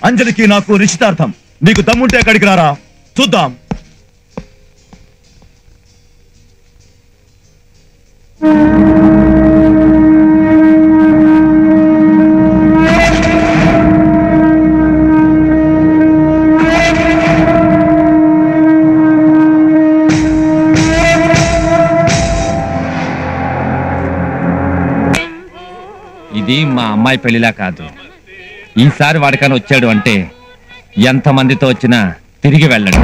అంజలికి నాకు నిశ్చితార్థం. నీకు దమ్ముంటే ఎక్కడికి రారా, చూద్దాం. ఇది మా అమ్మాయి పెళ్లిలా కాదు. ఈసారి వాడికని వచ్చాడు అంటే ఎంతమందితో వచ్చినా తిరిగి వెళ్ళడు.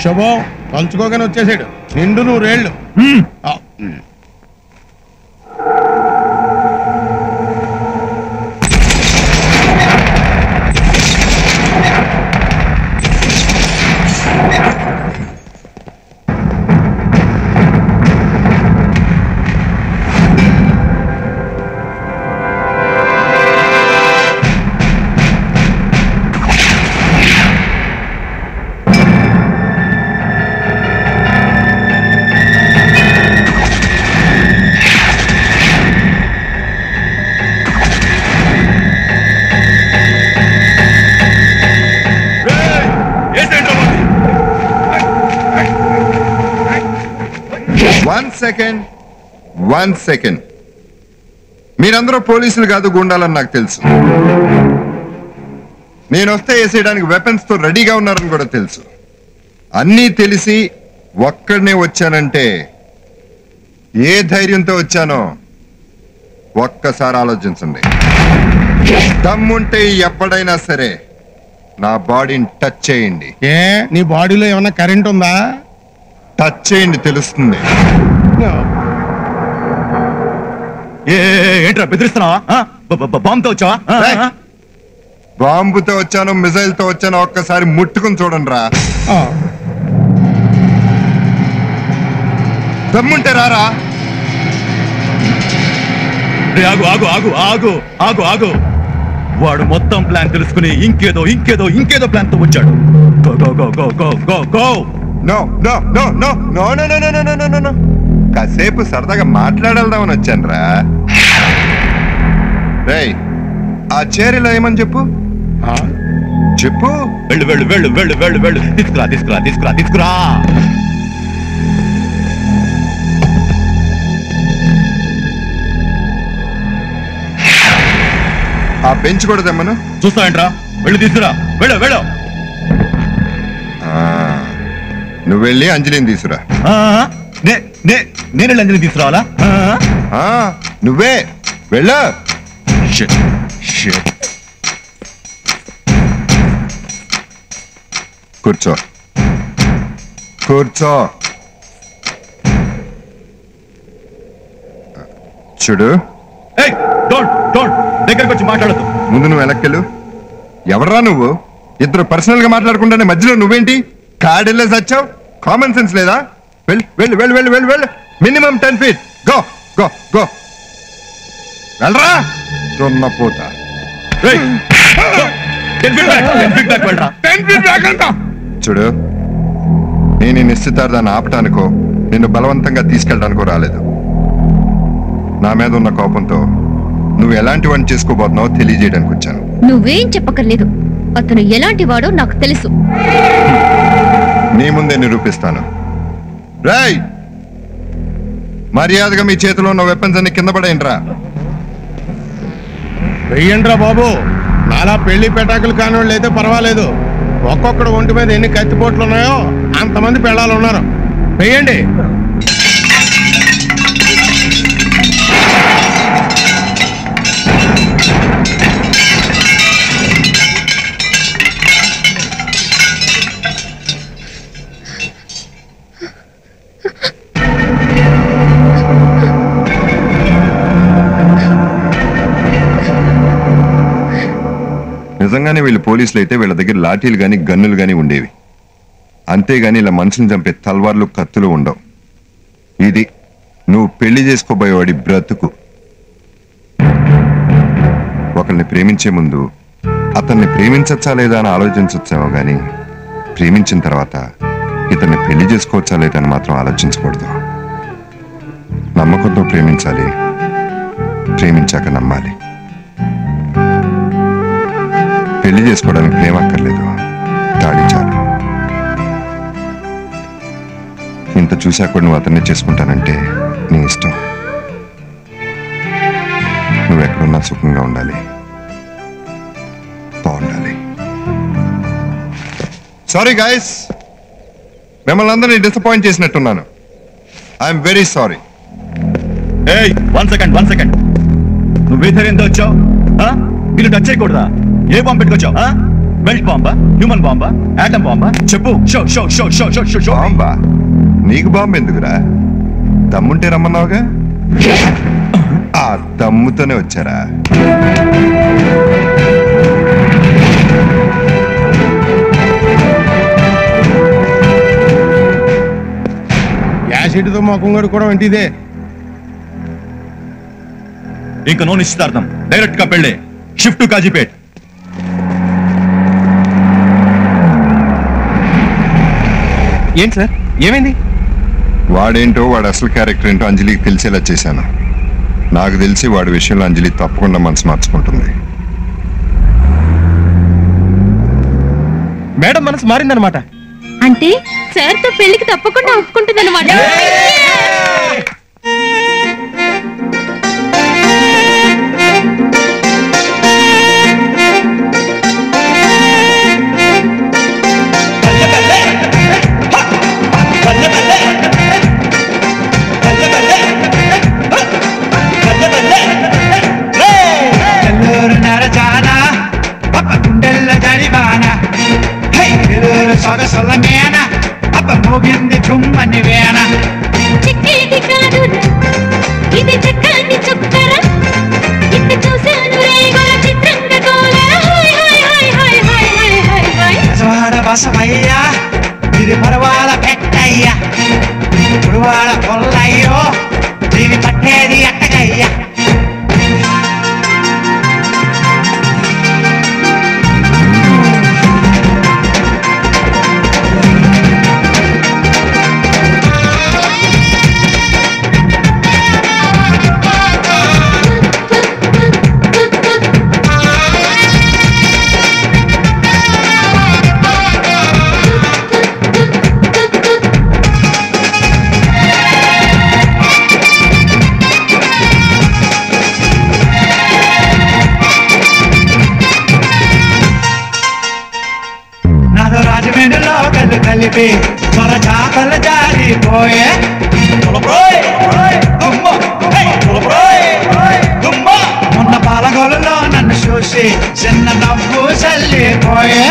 శుభం తలుచుకోగానే వచ్చేసాడు. నిండు 100 ఏళ్ళు. One second. మీరందరూ పోలీసులు కాదు, గుండాలని నాకు తెలుసు. నేను వస్తే వేసేయడానికి వెపన్స్ తో రెడీగా ఉన్నారని కూడా తెలుసు. అన్నీ తెలిసి ఒక్కడనే వచ్చానంటే ఏ ధైర్యంతో వచ్చానో ఒక్కసారి ఆలోచించండి. దమ్ముంటే ఎప్పుడైనా సరే నా బాడీని టచ్ చేయండి. నీ బాడీలో ఏమన్నా కరెంట్ ఉందా? టచ్ చేయండి, తెలుస్తుంది. ఏంట్రా బెదిరిస్తున్నావా? బాంబుతో వచ్చావా? బాంబుతో వచ్చాను, మిజైల్ తో వచ్చాను, ఒక్కసారి ముట్టుకుని చూడండి రా. దమ్ముంటే రారా. ఆగు ఆగు ఆగు ఆగు ఆగు ఆగు. వాడు మొత్తం ప్లాన్ తెలుసుకుని ఇంకేదో ఇంకేదో ఇంకేదో ప్లాన్ తో వచ్చాడు. Go go go go go go go. No no no no no no no no no no no no. కాసేపు సరదాగా మాట్లాడదామని వచ్చాను రా. రేయ్, ఆ చేరిలో ఏమని చెప్పు. చెప్పు. వెళ్ళు వెళ్ళు వెళ్ళు వెళ్ళు వెళ్ళు వెళ్ళు. తీసుకురా తీసుకురా తీసుకురా తీసుకురా. ఆ బెంచ్ కూడా తెమ్మను. చూస్తావేంట్రా? వెళ్ళు తీసుకురా. వెళ్ళు వెళ్ళు. నువ్వు వెళ్ళి అంజలిని తీసుకురా. నేను అంజలిని తీసుకురావాలా? నువ్వే వెళ్ళా. కూర్చో కూర్చో. చూడు, దగ్గరకు వచ్చి మాట్లాడదు. ముందు నువ్వు వెనక్కెళ్ళు. ఎవడరా నువ్వు? ఇద్దరు పర్సనల్ గా మాట్లాడుకుంటానే మధ్యలో నువ్వేంటి? కాడెళ్ళేసి వచ్చావు. కామన్ సెన్స్ లేదా? వెళ్ళు వెళ్ళు వెళ్ళు వెళ్ళు వెళ్ళు వెళ్ళు. Minimum 10 feet. Go go go. వెళ్ళరా దున్నపోతా. చూడు, నేను నిశ్చితార్థాన్ని ఆపటానికో నిన్ను బలవంతంగా తీసుకెళ్ళడానికో రాలేదు. నా మీద ఉన్న కోపంతో నువ్వు ఎలాంటి వాడిని చేసుకోబోతున్నావో తెలియజేయడానికి వచ్చాను. నువ్వేం చెప్పక్కర్లేదు. అతను ఎలాంటి వాడో నాకు తెలుసు. నీ ముందే నిరూపిస్తాను. రేయ్, మర్యాదగా మీ చేతిలో ఉన్న వెపన్స్ అన్ని కింద పడేయండిరా. వెయ్యండిరా బాబు. నాలా పెళ్లి పెటాకులు కాని వాళ్ళు అయితే పర్వాలేదు. ఒక్కొక్కడు ఒంటి మీద ఎన్ని కత్తిపోట్లు ఉన్నాయో అంతమంది పెళ్ళాలు ఉన్నారు. వెయ్యండి. నిజంగానే వీళ్ళు పోలీసులు అయితే వీళ్ళ దగ్గర లాఠీలు గాని గన్నులు గాని ఉండేవి. అంతేగాని ఇలా మనుషులను చంపే తల్వార్లు కత్తులు ఉండవు. ఇది నువ్వు పెళ్లి చేసుకోబోయేవాడి బ్రతుకు. ఒకరిని ప్రేమించే ముందు అతన్ని ప్రేమించచ్చా లేదా అని ఆలోచించచ్చేమో గాని ప్రేమించిన తర్వాత ఇతన్ని పెళ్లి చేసుకోవచ్చా లేదా అని మాత్రం ఆలోచించకూడదు. నమ్మకంతో ప్రేమించాలి, ప్రేమించాక నమ్మాలి. పెళ్లి చేసుకోవడానికి ప్రేమ అక్కర్లేదు, తాడి చాలు. ఇంత చూశాక కూడా నువ్వు అతన్ని చేసుకుంటానంటే నీ ఇష్టం. నువ్వు ఎక్కడున్నా సుఖంగా ఉండాలి, బాగుండాలి. సారీ గైస్, మిమ్మల్ని అందరినీ డిసప్పాయింట్ చేసినట్టున్నాను. I'm very sorry. ఏయ్, 1 సెకండ్. నువ్వు ఇద్దరు వచ్చావు? వీళ్ళు టచ్ చేయకూడదా? ఏ బాంబు పెట్టుకొచ్చావు? మెల్ట్ బాంబా, హ్యూమన్ బాంబా, ఆటం బాంబా? చెప్పు. షో. బాంబా? నీకు బాంబు ఎందుకురా? దమ్ముంటే రమ్మన్నావుగా, ఆ దమ్ముతోనే వచ్చారా? యాసిడ్తో మొఖం కూడా వంటిదే. ఇంకా నో నిశ్చితార్థం, డైరెక్ట్ గా పెళ్ళే. Shift to Kazipet. ఏంటి సార్, ఏమైంది? వాడేంటో, వాడు అసలు క్యారెక్టర్ ఏంటో అంజలికి తెలిసేలా చేశాను. నాకు తెలిసి వాడి విషయంలో అంజలి తప్పకుండా మనసు మార్చుకుంటుంది. మేడం మనసు మారిందనమాట. అంటే సార్ తో పెళ్లికి తప్పకుండా ఒప్పుకుంటుందన్నమాట. బసవయ్యా ఇది పరవాల పెట్టయ్యా, పురువాల పొల్లయ్యో దీని పట్టేది అట్టగయ్యా. కలిపి త్వర చాపలు జారిపోయే మొన్న పాలగోలలో నన్ను చూసి చిన్న నవ్వు చల్లిపోయే.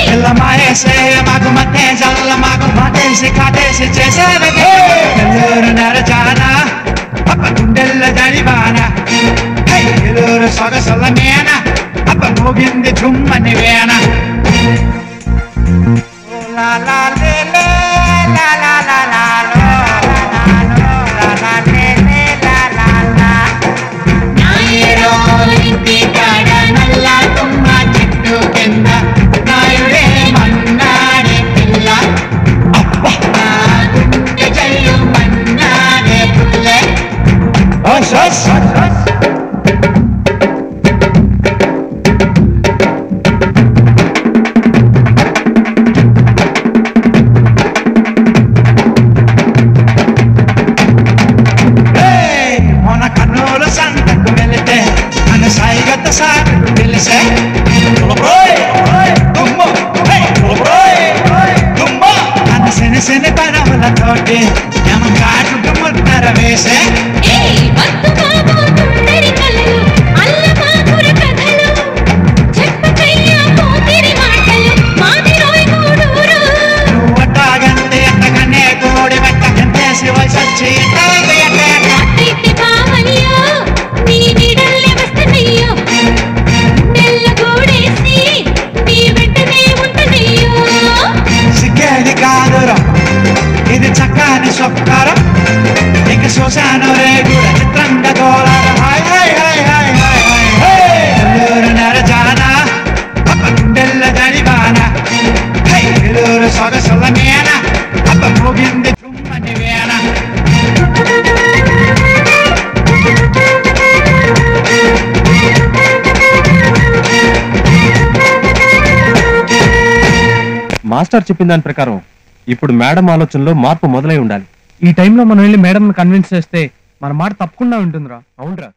పిల్ల మాయేసే మాకు మట్టే జల్ల మాకు మాటేసి కాటేసి చేసేది నెల్లూరు నరచానా గుండెల్ల జడివాన, నెల్లూరు సొగసుల మేన అప్ప మోగింది చుమ్మని వేన. చెట్టు కింద నాయుడే మన్నాడే పిల్ల, గుండె జల్లు మన్నాడే పుల్లె. మన కన్నుల సంతకు వెళితే మన సాయిగత సాగు తెలిసే అన్న శని శని పరములతోటి కాటు ముద్దర వేసే. నువ్వటాగంటే ఎట్టకనే కోడి వెట్ట గంటేసి వయసొచ్చి సిగ్గేది కాదురా ఇది చక్కని సొక్కరం, ఇంక చూశాను రే మాస్టర్ చెప్పిన దాని ప్రకారం ఇప్పుడు మేడం ఆలోచనలో మార్పు మొదలై ఉండాలి. ఈ టైంలో మనం వెళ్ళి మేడం కన్విన్స్ చేస్తే మన మాట తప్పకుండా ఉంటుందిరా. అవునరా.